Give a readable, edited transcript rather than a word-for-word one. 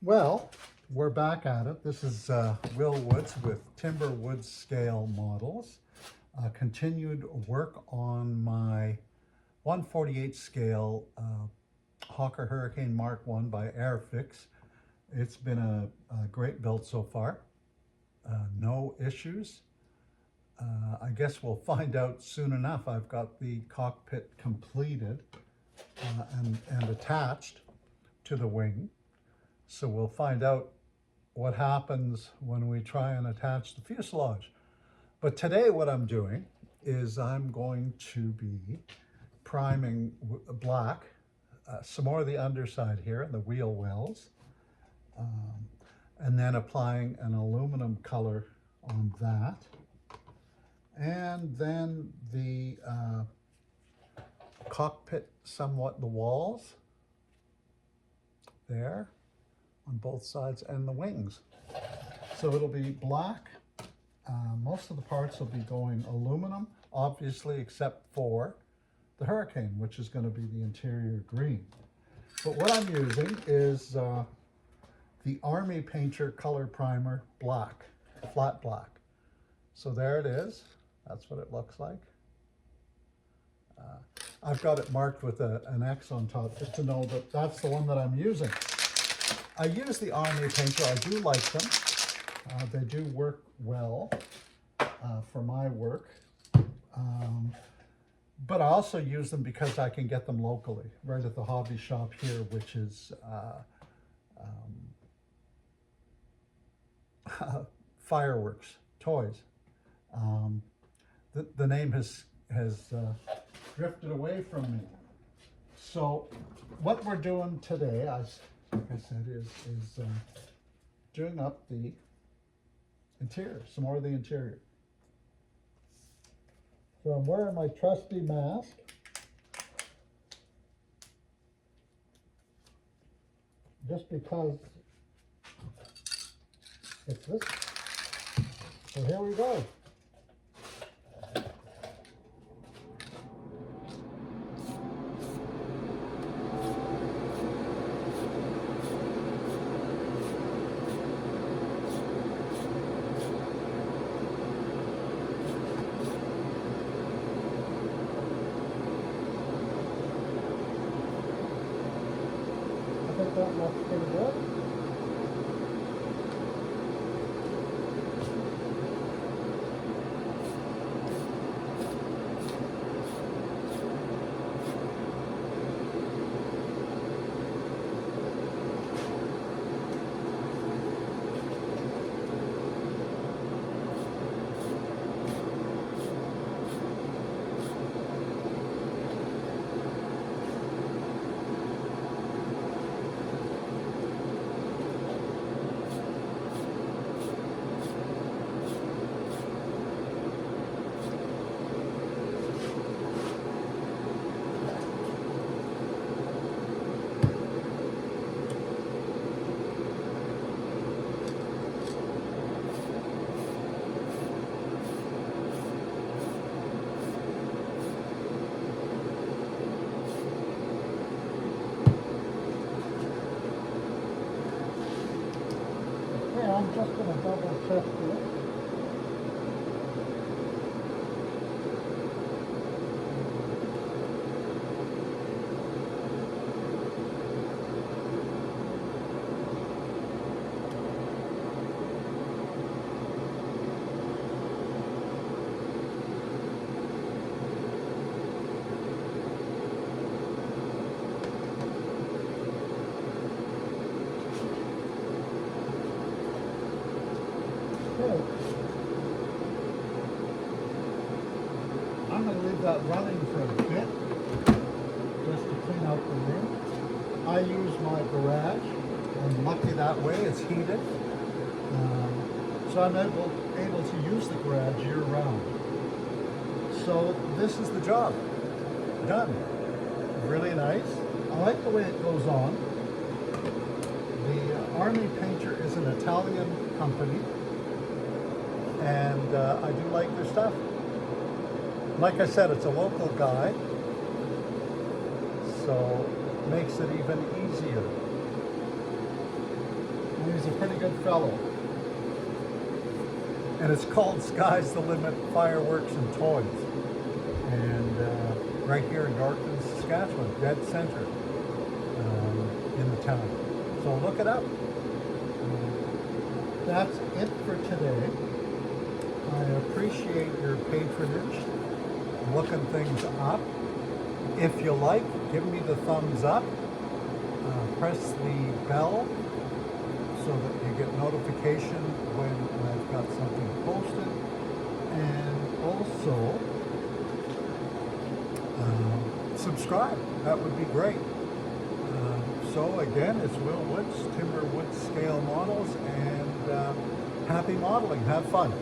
Well, we're back at it. This is Will Woods with Timber Wood Scale Models. Continued work on my 1/48 scale Hawker Hurricane Mark I by Airfix. It's been a great build so far. No issues. I guess we'll find out soon enough. I've got the cockpit completed and attached to the wing. So we'll find out what happens when we try and attach the fuselage. But today what I'm doing is I'm going to be priming black, some more of the underside here and the wheel wells, and then applying an aluminum color on that. And then the cockpit, somewhat the walls there on both sides, and the wings. So it'll be black. Most of the parts will be going aluminum, obviously, except for the Hurricane, which is going to be the interior green. But what I'm using is the Army Painter Color Primer Black, flat black. So there it is. That's what it looks like. I've got it marked with an X on top just to know that that's the one that I'm using. I use the Army Painter. I do like them. They do work well for my work. But I also use them because I can get them locally, right at the hobby shop here, which is Fireworks Toys. The name has drifted away from me. So what we're doing today, like I said, is doing up the interior, some more of the interior. So I'm wearing my trusty mask. Just because it's this. So here we go. I think that looks pretty good. I'm just going to double check it. I'm going to leave that running for a bit, just to clean out the room. I use my garage. I'm lucky that way, it's heated. So I'm able to use the garage year round. So this is the job, done. Really nice. I like the way it goes on. The Army Painter is an Italian company, and I do like their stuff. Like I said, it's a local guy, so makes it even easier. good fellow. And it's called Sky's the Limit Fireworks and Toys. And right here in Dorkton, Saskatchewan, dead center in the town. So look it up. That's it for today. I appreciate your patronage, looking things up. If you like, give me the thumbs up. Press the bell so that you get notification when I've got something posted. And also, subscribe. That would be great. So again, it's Will Woods, Timber Wood Scale Models, and happy modeling. Have fun.